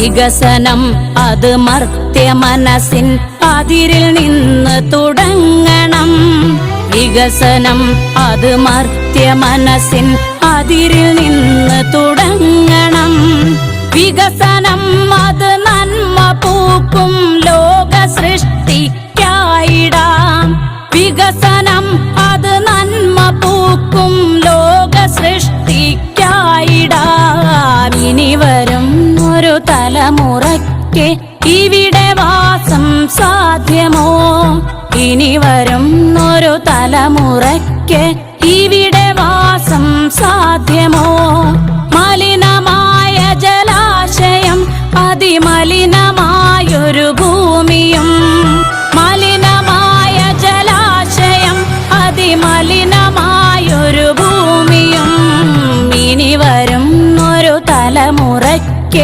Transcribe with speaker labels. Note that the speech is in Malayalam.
Speaker 1: വികസനം അത് മർത്യ മനസ്സിൻ അതിരിൽ നിന്ന് തുടങ്ങണം. വികസനം അത് മർത്യ മനസ്സിൻ അതിരിൽ നിന്ന് തുടങ്ങണം. വികസനം അത് നന്മ പൂക്കും ലോക സൃഷ്ടിക്കായിടാം. വികസനം അത് നന്മ പൂക്കും ലോക സൃഷ്ടിക്കായിടാം. ഇനി വരും ഒരു തലമുറയ്ക്ക് ഇവിടെ വാസം സാധ്യമോ? ഇനി വരും ഒരു തലമുറയ്ക്ക് ഇവിടെ വാസം സാധ്യമോ? മലിനമായ ജലാശയം അതിമലിന